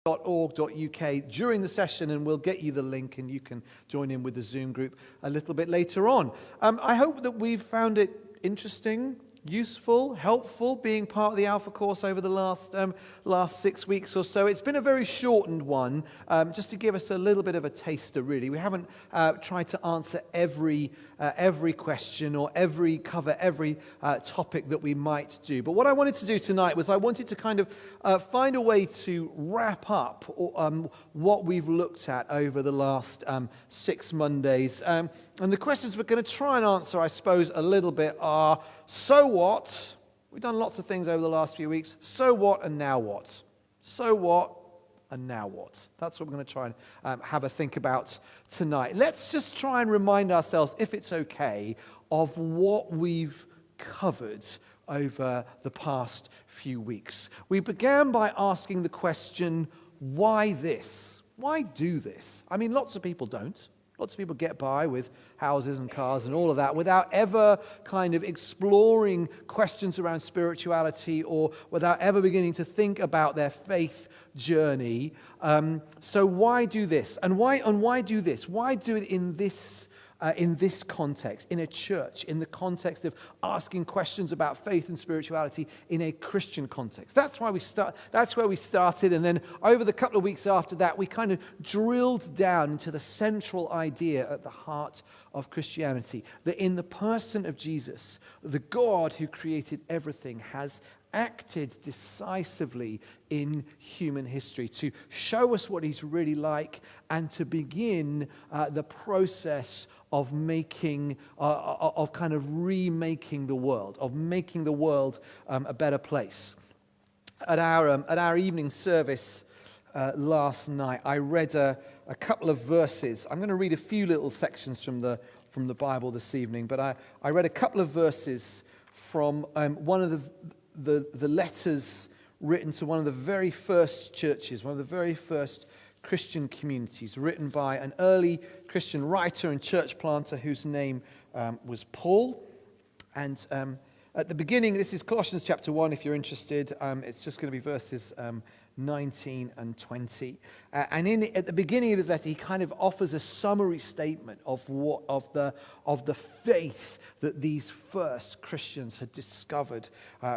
.org.uk during the session, and we'll get you the link and you can join in with the Zoom group a little bit later on. I hope that we've found it interesting, useful, helpful, being part of the Alpha course over the last 6 weeks or so. It's been a very shortened one, just to give us a little bit of a taster, really. We haven't tried to answer every question or cover every topic that we might do. But what I wanted to do tonight was I wanted to kind of find a way to wrap up what we've looked at over the last 6 Mondays. And the questions we're going to try and answer, I suppose, a little bit are, so what? We've done lots of things over the last few weeks. So what and now what? So what and now what? That's what we're going to try and have a think about tonight. Let's just try and remind ourselves, if it's okay, of what we've covered over the past few weeks. We began by asking the question, why this? Why do this? I mean, lots of people don't. Lots of people get by with houses and cars and all of that without ever kind of exploring questions around spirituality or without ever beginning to think about their faith journey. So why do this? And why do this? Why do it in this context, in a church, in the context of asking questions about faith and spirituality in a Christian context? That's why we start. That's where we started, and then over the couple of weeks after that, we kind of drilled down into the central idea at the heart of Christianity, that in the person of Jesus, the God who created everything has acted decisively in human history to show us what he's really like and to begin the process of making, of kind of remaking the world, of making the world a better place. At our evening service last night, I read a couple of verses. I'm going to read a few little sections from the Bible this evening, but I read a couple of verses from one of the letters written to one of the very first churches, one of the very first Christian communities, written by an early Christian writer and church planter whose name was Paul. And at the beginning, this is Colossians chapter 1, if you're interested. It's just going to be verses 19 and 20. And at the beginning of his letter, he kind of offers a summary statement of the faith that these first Christians had discovered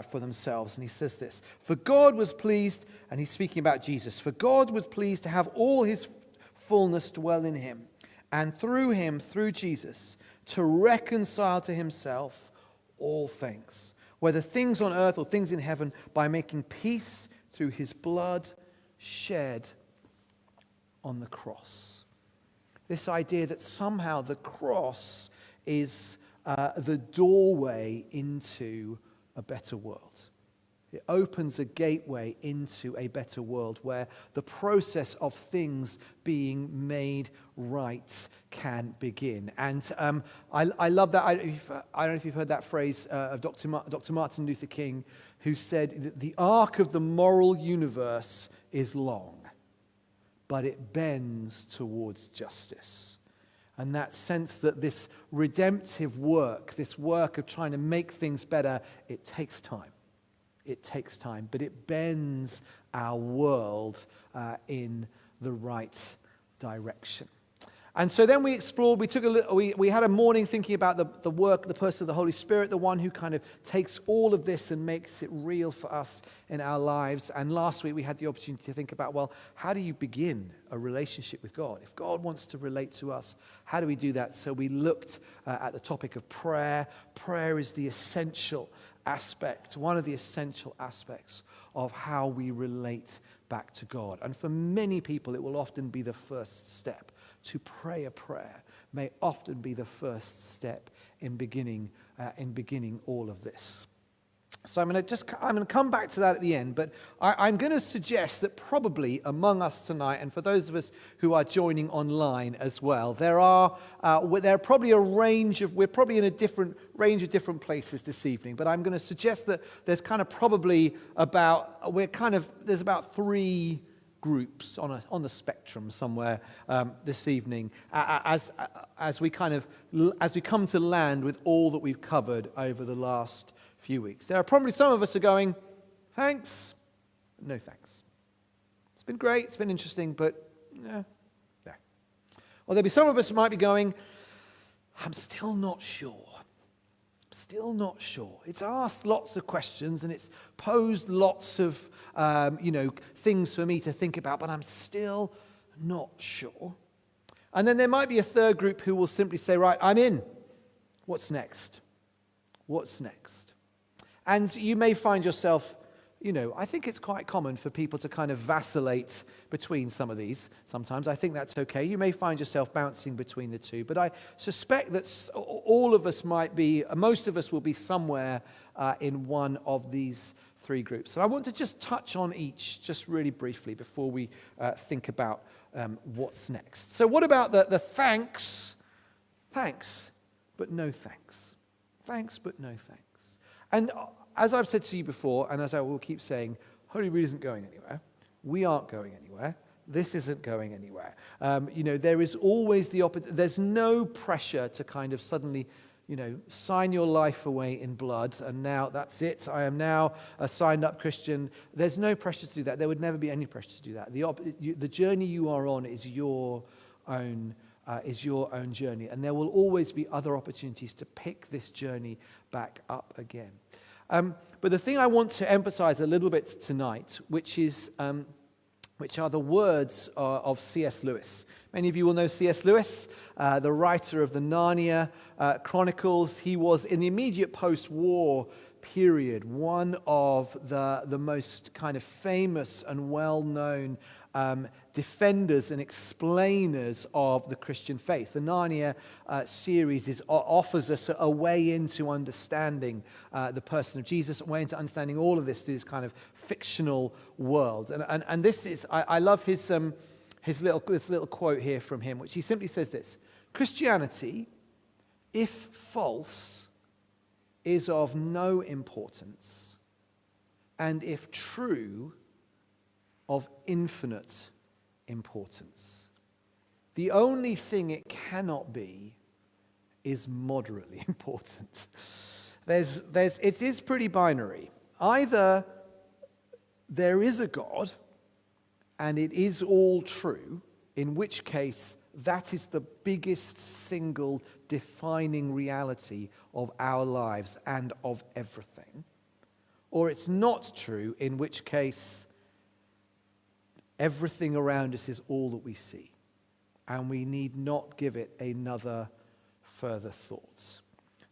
for themselves. And he says this: "For God was pleased," and he's speaking about Jesus, "for God was pleased to have all his fullness dwell in him, and through him, through Jesus, to reconcile to himself all things, whether things on earth or things in heaven, by making peace through his blood shed on the cross." This idea that somehow the cross is the doorway into a better world. It opens a gateway into a better world where the process of things being made right can begin. And I love that. I don't know if you've heard that phrase of Dr. Martin Luther King, who said, "The arc of the moral universe is long, but it bends towards justice." And that sense that this redemptive work, this work of trying to make things better, it takes time. It takes time, but it bends our world in the right direction. And so then we explored, we had a morning thinking about the work, the person of the Holy Spirit, the one who kind of takes all of this and makes it real for us in our lives. And last week we had the opportunity to think about, well, how do you begin a relationship with God? If God wants to relate to us, how do we do that? So we looked at the topic of prayer. Prayer is the essential aspect, one of the essential aspects of how we relate back to God. And for many people, it will often be the first step. To pray a prayer may often be the first step in beginning all of this. So I'm going to come back to that at the end, but I'm going to suggest that probably among us tonight, and for those of us who are joining online as well, there are probably we're probably in a different range of different places this evening. But I'm going to suggest that there's kind of probably there's about 3 groups on the spectrum somewhere this evening as we come to land with all that we've covered over the last few weeks. There are probably some of us are going, thanks, no thanks. It's been great, it's been interesting, but no. Or there'll be some of us who might be going, I'm still not sure. Still not sure. It's asked lots of questions and it's posed lots of, things for me to think about, but I'm still not sure. And then there might be a third group who will simply say, right, I'm in. What's next? What's next? And you may find yourself, I think it's quite common for people to kind of vacillate between some of these. Sometimes I think that's okay. You may find yourself bouncing between the two. But I suspect that all of us most of us will be somewhere in one of these three groups. And I want to just touch on each just really briefly before we think about what's next. So what about the thanks? Thanks, but no thanks. Thanks, but no thanks. And as I've said to you before, and as I will keep saying, Holy Rood isn't going anywhere. We aren't going anywhere. This isn't going anywhere. There is always there's no pressure to kind of suddenly, sign your life away in blood, and now that's it. I am now a signed-up Christian. There's no pressure to do that. There would never be any pressure to do that. The journey you are on is your own journey, and there will always be other opportunities to pick this journey back up again. But the thing I want to emphasize a little bit tonight, which are the words of C.S. Lewis. Many of you will know C.S. Lewis, the writer of the Narnia Chronicles. He was, in the immediate post-war period, one of the most kind of famous and well-known defenders and explainers of the Christian faith. The Narnia series offers us a way into understanding the person of Jesus, a way into understanding all of this kind of fictional world. And this is, I love his little quote here from him, which he simply says this: Christianity, if false, is of no importance, and if true, of infinite importance. The only thing it cannot be is moderately important. It is pretty binary. Either there is a God and it is all true, in which case that is the biggest single defining reality of our lives and of everything. Or it's not true, in which case everything around us is all that we see, and we need not give it another further thought.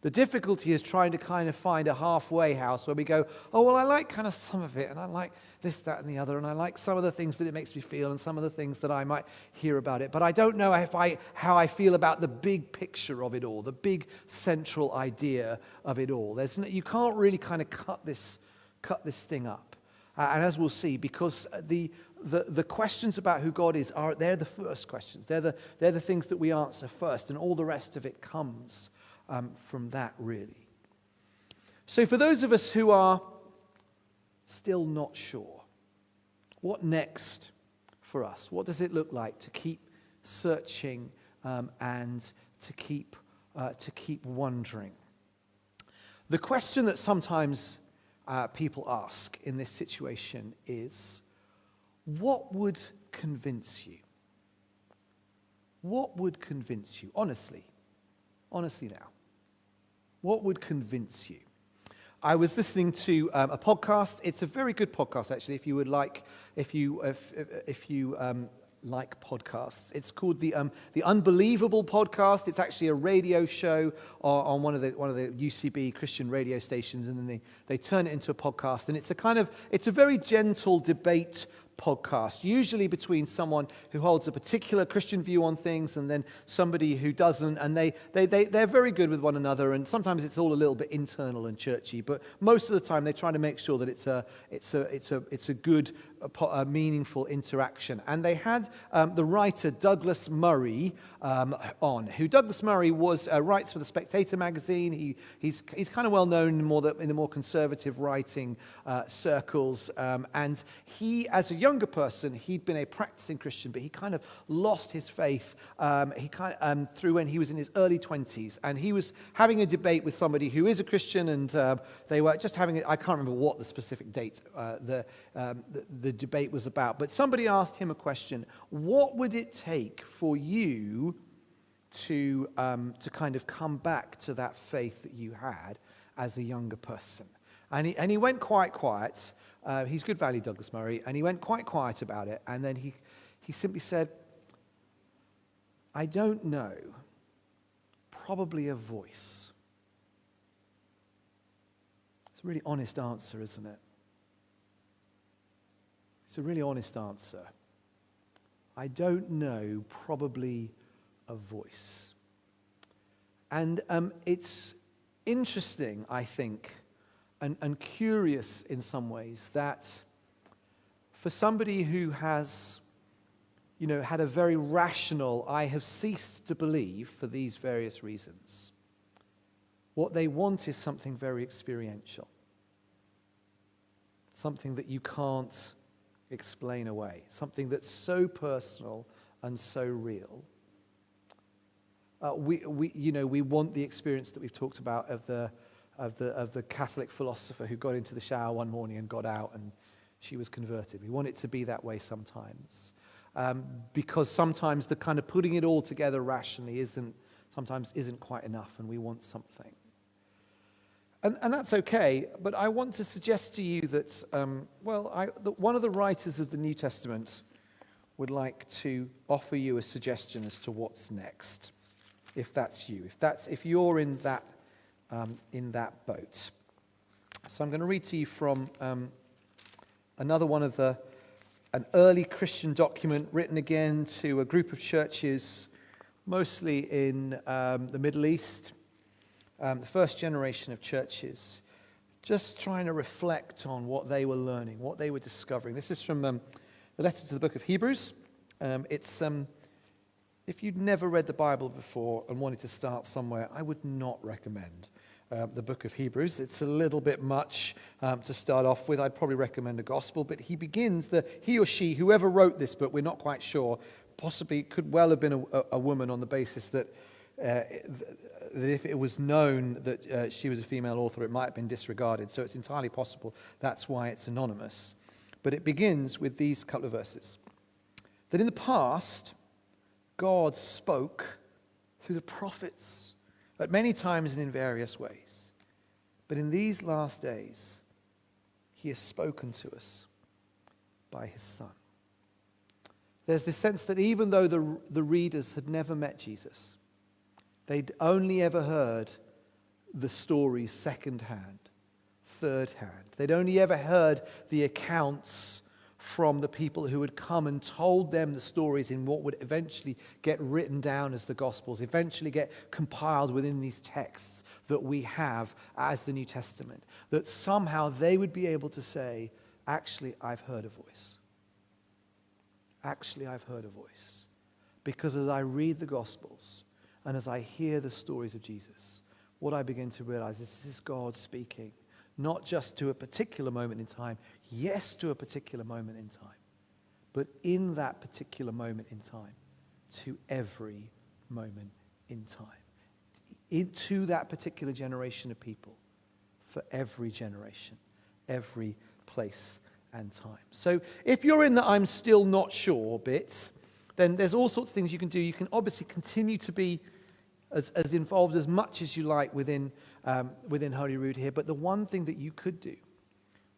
The difficulty is trying to kind of find a halfway house where we go, oh, well, I like kind of some of it, and I like this, that, and the other, and I like some of the things that it makes me feel, and some of the things that I might hear about it, but I don't know how I feel about the big picture of it all, the big central idea of it all. You can't really kind of cut this thing up. And as we'll see, because the questions about who God is they're the first questions. They're the things that we answer first, and all the rest of it comes from that, really. So for those of us who are still not sure, what next for us? What does it look like to keep searching and to keep wondering? The question that sometimes people ask in this situation is, what would convince you? What would convince you? Honestly now. What would convince you? I was listening to a podcast. It's a very good podcast, actually. If you like podcasts, it's called the Unbelievable Podcast. It's actually a radio show on one of the UCB Christian radio stations, and then they turn it into a podcast. And it's a very gentle debate podcast, usually between someone who holds a particular Christian view on things and then somebody who doesn't, and they're very good with one another, and sometimes it's all a little bit internal and churchy, but most of the time they try to make sure that it's a good, meaningful interaction. And they had the writer Douglas Murray on, who Douglas Murray writes for the Spectator magazine. He's kind of well known in the more conservative writing circles, and he, as a younger person, he'd been a practicing Christian, but he kind of lost his faith through when he was in his early 20s. And he was having a debate with somebody who is a Christian, and they were just having I can't remember what the specific date the debate was about. But somebody asked him a question: what would it take for you to kind of come back to that faith that you had as a younger person? And he went quite quiet. He's good value, Douglas Murray, and he went quite quiet about it. And then he simply said, "I don't know. Probably a voice." It's a really honest answer, isn't it? It's a really honest answer. I don't know. Probably a voice. And it's interesting, I think, and curious in some ways, that for somebody who has, had a very rational, I have ceased to believe for these various reasons, what they want is something very experiential. Something that you can't explain away. Something that's so personal and so real. We want the experience that we've talked about of the Catholic philosopher who got into the shower one morning and got out and she was converted. We want it to be that way sometimes, because sometimes the kind of putting it all together rationally isn't quite enough, and we want something. And that's okay, but I want to suggest to you that one of the writers of the New Testament would like to offer you a suggestion as to what's next, if that's you, if you're in that boat. So I'm going to read to you from another one of an early Christian document written again to a group of churches, mostly in the Middle East, the first generation of churches, just trying to reflect on what they were learning, what they were discovering. This is from the letter to the book of Hebrews. It's if you'd never read the Bible before and wanted to start somewhere, I would not recommend the book of Hebrews. It's a little bit much to start off with. I'd probably recommend a gospel, but he or she, whoever wrote this book, we're not quite sure, possibly could well have been a woman, on the basis that if it was known that she was a female author, it might have been disregarded. So it's entirely possible that's why it's anonymous. But it begins with these couple of verses. That in the past, God spoke through the prophets at many times and in various ways. But in these last days, he has spoken to us by his Son. There's this sense that even though the readers had never met Jesus, they'd only ever heard the stories second-hand, third-hand. They'd only ever heard the accounts from the people who had come and told them the stories in what would eventually get written down as the Gospels, eventually get compiled within these texts that we have as the New Testament. That somehow they would be able to say, actually, I've heard a voice. Actually, I've heard a voice. Because as I read the Gospels and as I hear the stories of Jesus, what I begin to realize is this is God speaking. Not just to a particular moment in time, yes, to a particular moment in time, but in that particular moment in time, to every moment in time, into that particular generation of people, for every generation, every place and time. So if you're in the I'm still not sure bit, then there's all sorts of things you can do. You can obviously continue to be as involved as much as you like within Holy Rood here, but the one thing that you could do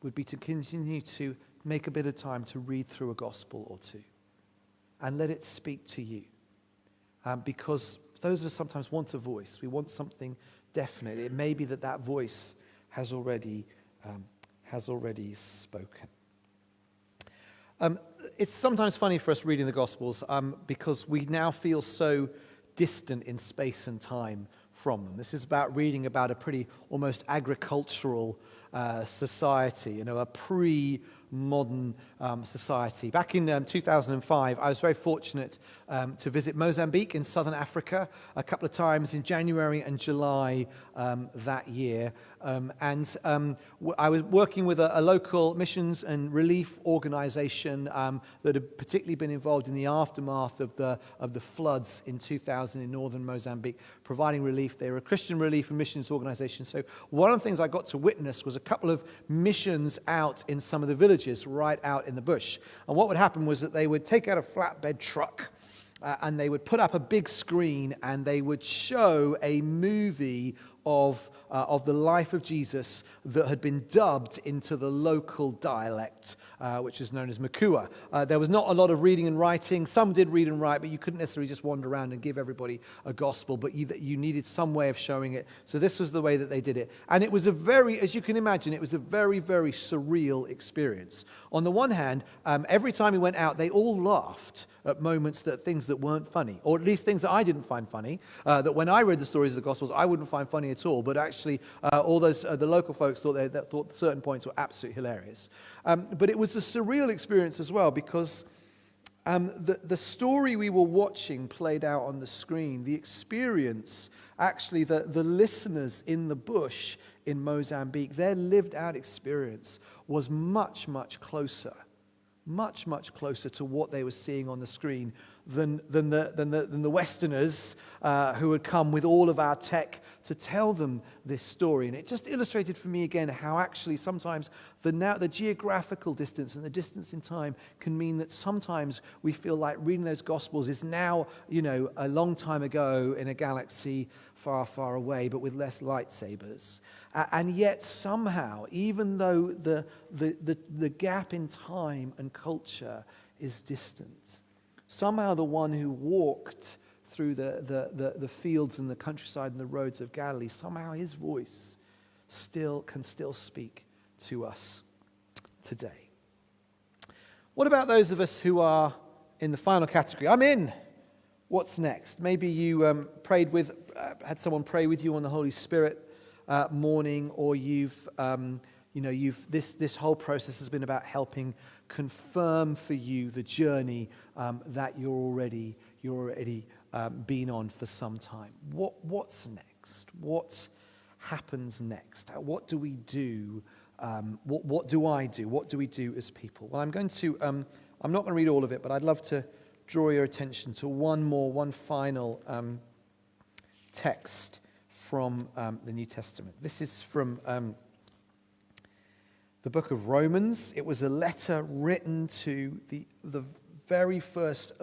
would be to continue to make a bit of time to read through a gospel or two and let it speak to you, because those of us sometimes want a voice. We want something definite. It may be that voice has already spoken. It's sometimes funny for us reading the Gospels because we now feel so distant in space and time from them. This is about reading about a pretty almost agricultural society, a modern society. Back in 2005, I was very fortunate to visit Mozambique in southern Africa a couple of times in January and July that year. I was working with a local missions and relief organization that had particularly been involved in the aftermath of the floods in 2000 in northern Mozambique, providing relief. They were a Christian relief and missions organization. So one of the things I got to witness was a couple of missions out in some of the villages right out in the bush. And what would happen was that they would take out a flatbed truck and they would put up a big screen and they would show a movie of the life of Jesus that had been dubbed into the local dialect, which is known as Makua. There was not a lot of reading and writing. Some did read and write, but you couldn't necessarily just wander around and give everybody a gospel, but you needed some way of showing it. So this was the way that they did it. And it was as you can imagine, it was a very, very surreal experience. On the one hand, every time we went out, they all laughed at moments things that weren't funny, or at least things that I didn't find funny, that when I read the stories of the Gospels, I wouldn't find funny at all, but actually all those the local folks thought certain points were absolutely hilarious. But it was a surreal experience as well, because the story we were watching played out on the screen. The experience, actually, the listeners in the bush in Mozambique, their lived out experience was much, much closer to what they were seeing on the screen than the Westerners who had come with all of our tech to tell them this story. And it just illustrated for me again how actually sometimes the geographical distance and the distance in time can mean that sometimes we feel like reading those Gospels is now, a long time ago in a galaxy far, far away, but with less lightsabers. And yet somehow, even though the gap in time and culture is distant, somehow the one who walked through the fields and the countryside and the roads of Galilee, somehow his voice can still speak to us today. What about those of us who are in the final category? I'm in. What's next? Maybe you had someone pray with you on the Holy Spirit morning, or this whole process has been about helping confirm for you the journey that you're already been on for some time. What's next? What happens next? What do we do? What do I do? What do we do as people? Well, I'm not going to read all of it, but I'd love to draw your attention to one final text from the New Testament. This is from the book of Romans. It was a letter written to the very first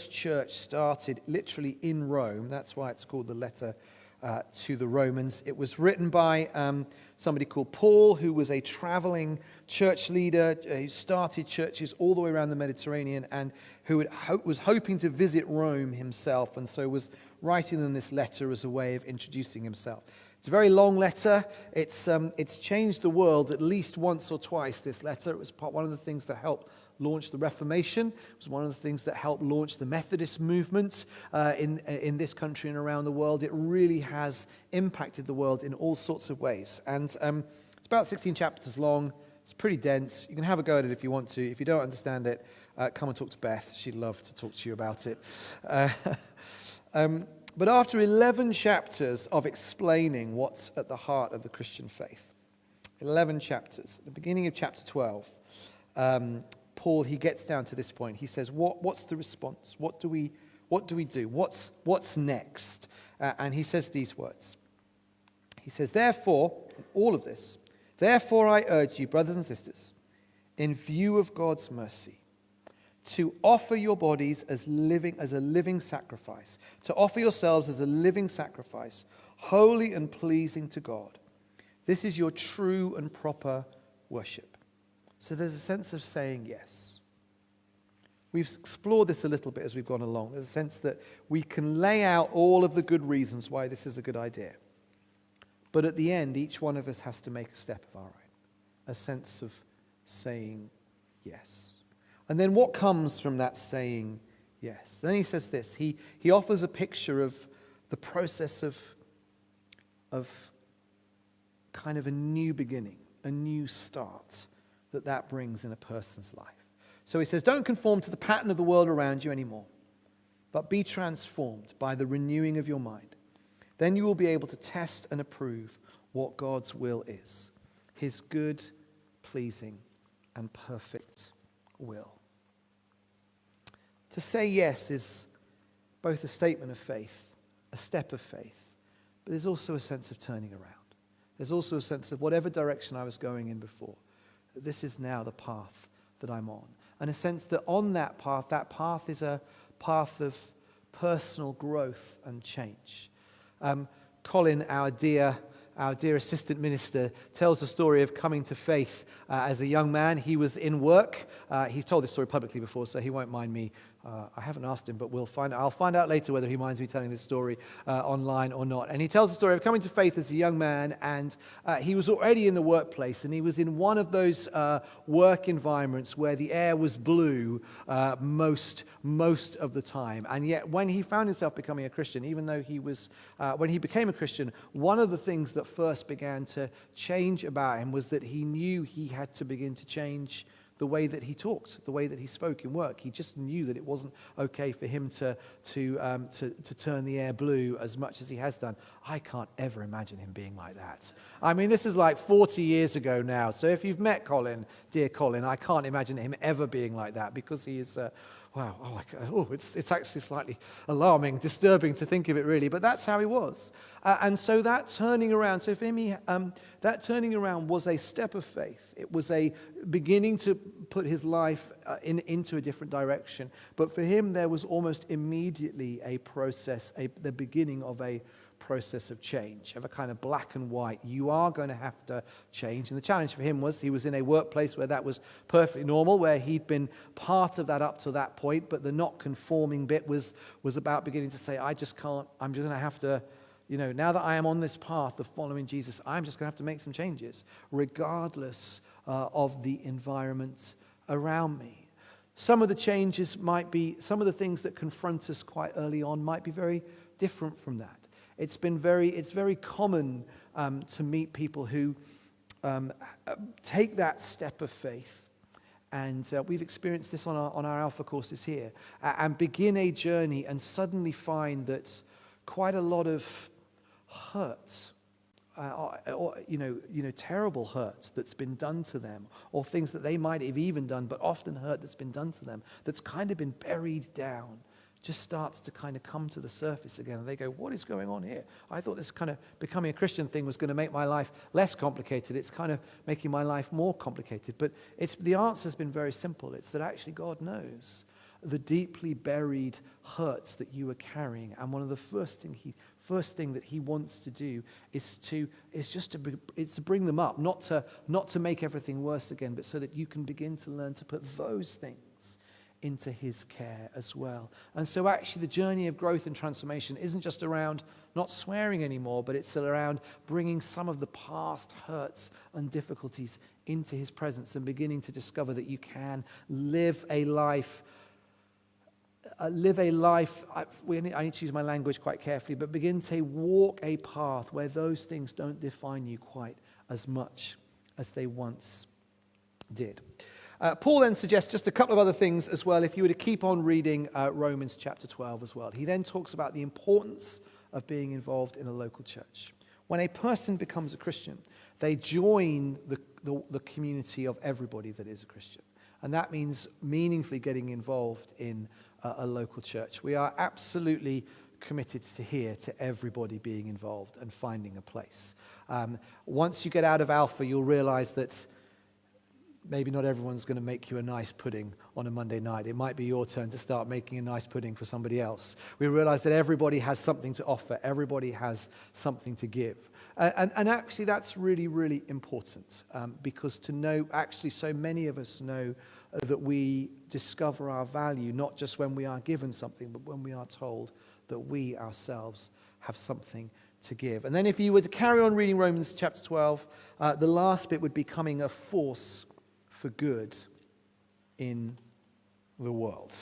church started literally in Rome. That's why it's called the letter to the Romans. It was written by somebody called Paul, who was a traveling church leader who started churches all the way around the Mediterranean, and who was hoping to visit Rome himself, and so was writing them this letter as a way of introducing himself. It's a very long letter. It's changed the world at least once or twice, this letter. It was one of the things that helped launch the Reformation. It was one of the things that helped launch the Methodist movement in this country and around the world. It really has impacted the world in all sorts of ways. And it's about 16 chapters long. It's pretty dense. You can have a go at it if you want to. If you don't understand it, come and talk to Beth. She'd love to talk to you about it. But after 11 chapters of explaining what's at the heart of the Christian faith, 11 chapters, at the beginning of chapter 12, Paul, he gets down to this point. He says, what's the response? What do we do? What's next? And he says these words. He says, therefore, all of this, therefore I urge you, brothers and sisters, in view of God's mercy, to offer your bodies as a living sacrifice, to offer yourselves as a living sacrifice, holy and pleasing to God. This is your true and proper worship. So there's a sense of saying yes. We've explored this a little bit as we've gone along. There's a sense that we can lay out all of the good reasons why this is a good idea. But at the end, each one of us has to make a step of our own, a sense of saying yes. And then what comes from that saying yes? Then he says this. He offers a picture of the process of kind of a new beginning, a new start that brings in a person's life. So he says, don't conform to the pattern of the world around you anymore, but be transformed by the renewing of your mind. Then you will be able to test and approve what God's will is, his good, pleasing, and perfect will. To say yes is both a statement of faith, a step of faith, but there's also a sense of turning around. There's also a sense of whatever direction I was going in before, this is now the path that I'm on. And a sense that on that path is a path of personal growth and change. Colin, our dear assistant minister, tells the story of coming to faith as a young man. He was in work. He's told this story publicly before, so he won't mind me. I haven't asked him, but I'll find out later whether he minds me telling this story online or not. And he tells the story of coming to faith as a young man, and he was already in the workplace, and he was in one of those work environments where the air was blue most of the time. And yet, when he found himself becoming a Christian, even though when he became a Christian, one of the things that first began to change about him was that he knew he had to begin to change the way that he talked, the way that he spoke in work. He just knew that it wasn't okay for him to turn the air blue as much as he has done. I can't ever imagine him being like that. I mean, this is like 40 years ago now. So if you've met Colin, dear Colin, I can't imagine him ever being like that, because he is... it's actually slightly alarming, disturbing to think of it, really. But that's how he was. And so that turning around, so for him, that turning around was a step of faith. It was a beginning to put his life into a different direction. But for him, there was almost immediately a process, the beginning of a process of change, of a kind of black and white. You are going to have to change. And the challenge for him was he was in a workplace where that was perfectly normal, where he'd been part of that up to that point, but the not conforming bit was about beginning to say, I just can't, I'm just going to have to, now that I am on this path of following Jesus, I'm just going to have to make some changes, regardless of the environment around me. Some of the changes might be, some of the things that confront us quite early on might be very different from that. It's very common to meet people who take that step of faith, and we've experienced this on our Alpha courses here, and begin a journey and suddenly find that quite a lot of hurt, or terrible hurt that's been done to them, or things that they might have even done, but often hurt that's been done to them, that's kind of been buried down, just starts to kind of come to the surface again. And they go, what is going on here? I thought this kind of becoming a Christian thing was going to make my life less complicated. It's kind of making my life more complicated. But the answer's been very simple. It's that actually God knows the deeply buried hurts that you are carrying. And one of the first thing that he wants to do is to bring them up, not to make everything worse again, but so that you can begin to learn to put those things into his care as well. And so actually the journey of growth and transformation isn't just around not swearing anymore, but it's around bringing some of the past hurts and difficulties into his presence and beginning to discover that you can live a life, I need to use my language quite carefully, but begin to walk a path where those things don't define you quite as much as they once did. Paul then suggests just a couple of other things as well, if you were to keep on reading Romans chapter 12 as well. He then talks about the importance of being involved in a local church. When a person becomes a Christian, they join the community of everybody that is a Christian. And that means meaningfully getting involved in a local church. We are absolutely committed to everybody being involved and finding a place. Once you get out of Alpha, you'll realize that maybe not everyone's going to make you a nice pudding on a Monday night. It might be your turn to start making a nice pudding for somebody else. We realize that everybody has something to offer. Everybody has something to give. And actually that's really, really important because to know, actually so many of us know that we discover our value not just when we are given something, but when we are told that we ourselves have something to give. And then if you were to carry on reading Romans chapter 12, the last bit would be becoming a force for good in the world.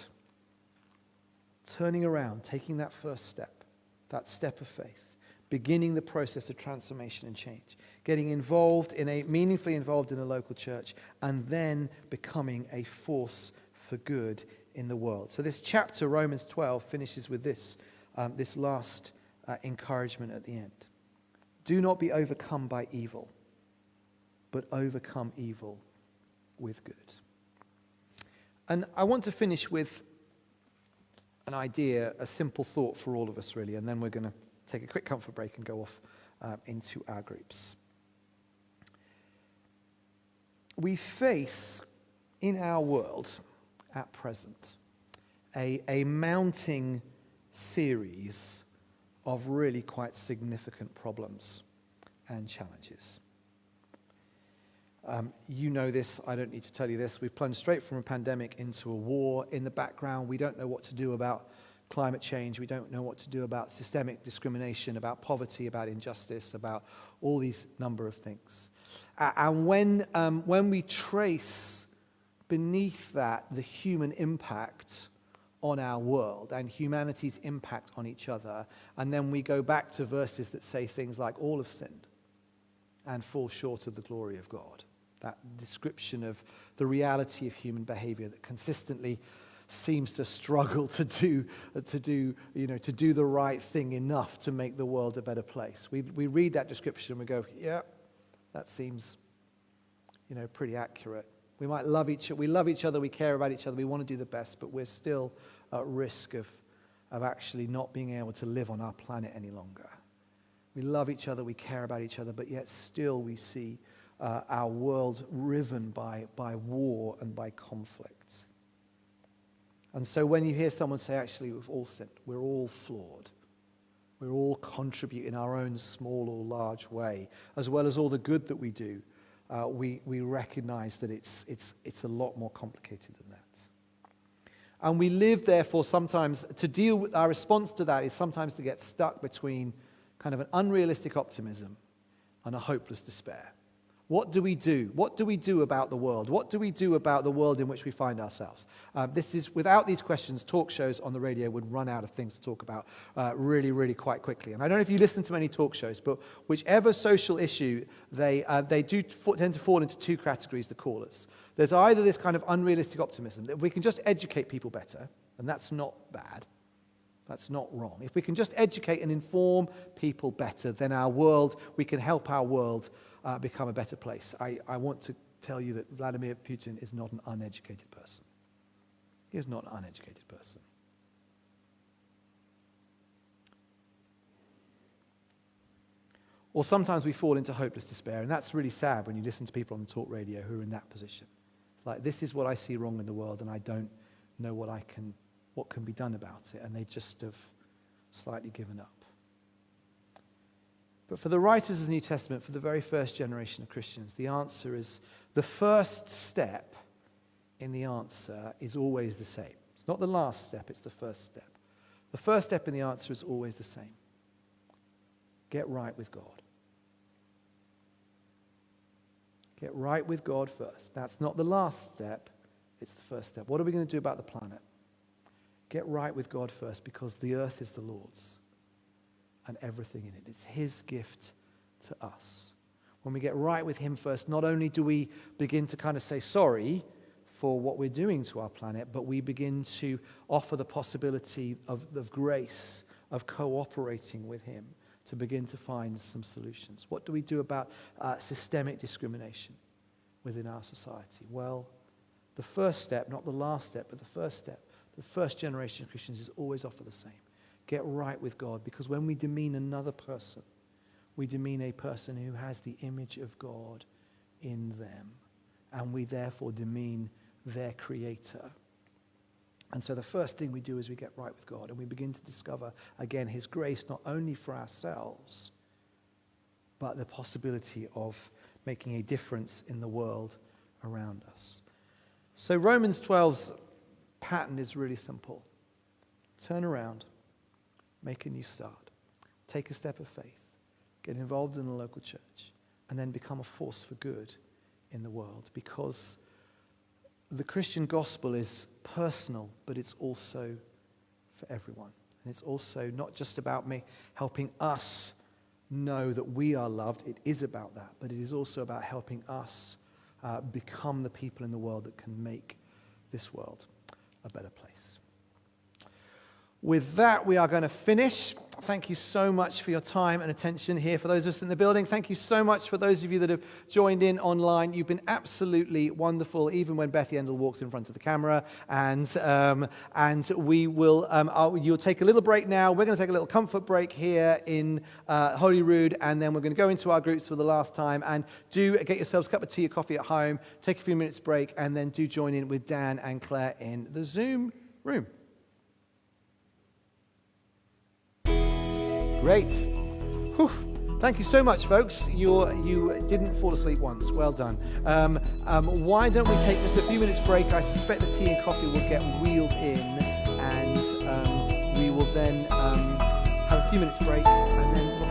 Turning around, taking that first step, that step of faith, beginning the process of transformation and change, getting meaningfully involved in a local church, and then becoming a force for good in the world. So this chapter, Romans 12, finishes with this last encouragement at the end. Do not be overcome by evil, but overcome evil with good. And I want to finish with an idea, a simple thought for all of us, really, and then we're going to take a quick comfort break and go off into our groups. We face in our world at present a mounting series of really quite significant problems and challenges. You know this, I don't need to tell you this. We've plunged straight from a pandemic into a war. In the background, we don't know what to do about climate change. We don't know what to do about systemic discrimination, about poverty, about injustice, about all these number of things. And when we trace beneath that the human impact on our world and humanity's impact on each other, and then we go back to verses that say things like, all have sinned and fall short of the glory of God. That description of the reality of human behavior that consistently seems to struggle to do the right thing enough to make the world a better place. We read that description and we go, yeah, that seems, pretty accurate. We might love each other, we care about each other, we want to do the best, but we're still at risk of actually not being able to live on our planet any longer. We love each other, we care about each other, but yet still we see our world riven by war and by conflict. And so when you hear someone say, actually, we've all sinned, we're all flawed, we all contribute in our own small or large way, as well as all the good that we do, we recognize that it's a lot more complicated than that. And we live, therefore, sometimes, to deal with our response to that is sometimes to get stuck between kind of an unrealistic optimism and a hopeless despair. What do we do? What do we do about the world? What do we do about the world in which we find ourselves? Without these questions, talk shows on the radio would run out of things to talk about really, really quite quickly. And I don't know if you listen to many talk shows, but whichever social issue, they tend to fall into two categories, the callers. There's either this kind of unrealistic optimism that if we can just educate people better, and that's not bad, that's not wrong. If we can just educate and inform people better, then we can help our world become a better place. I want to tell you that Vladimir Putin is not an uneducated person. He is not an uneducated person. Or sometimes we fall into hopeless despair, and that's really sad when you listen to people on the talk radio who are in that position. It's like, this is what I see wrong in the world, and I don't know what can be done about it, and they just have slightly given up. But for the writers of the New Testament, for the very first generation of Christians, the answer is, the first step in the answer is always the same. It's not the last step, it's the first step. The first step in the answer is always the same. Get right with God. Get right with God first. That's not the last step, it's the first step. What are we going to do about the planet? Get right with God first, because the earth is the Lord's and everything in it. It's his gift to us. When we get right with him first, not only do we begin to kind of say sorry for what we're doing to our planet, but we begin to offer the possibility of grace, of cooperating with him to begin to find some solutions. What do we do about systemic discrimination within our society? Well, the first step, not the last step, but the first step, the first generation of Christians is always offer the same. Get right with God, because when we demean another person, we demean a person who has the image of God in them, and we therefore demean their creator. And so the first thing we do is we get right with God, and we begin to discover, again, his grace not only for ourselves, but the possibility of making a difference in the world around us. So Romans 12's pattern is really simple. Turn around. Make a new start. Take a step of faith. Get involved in a local church. And then become a force for good in the world. Because the Christian gospel is personal, but it's also for everyone. And it's also not just about me helping us know that we are loved. It is about that, but it is also about helping us become the people in the world that can make this world a better place. With that, we are going to finish. Thank you so much for your time and attention here. For those of us in the building, thank you so much for those of you that have joined in online. You've been absolutely wonderful, even when Bethy Endell walks in front of the camera. And we will, you'll take a little break now. We're going to take a little comfort break here in Holy Rood, and then we're going to go into our groups for the last time. And do get yourselves a cup of tea or coffee at home, take a few minutes break, and then do join in with Dan and Claire in the Zoom room. Great. Whew. Thank you so much, folks. You didn't fall asleep once. Well done. Why don't we take just a few minutes break? I suspect the tea and coffee will get wheeled in, and we will then have a few minutes break, and then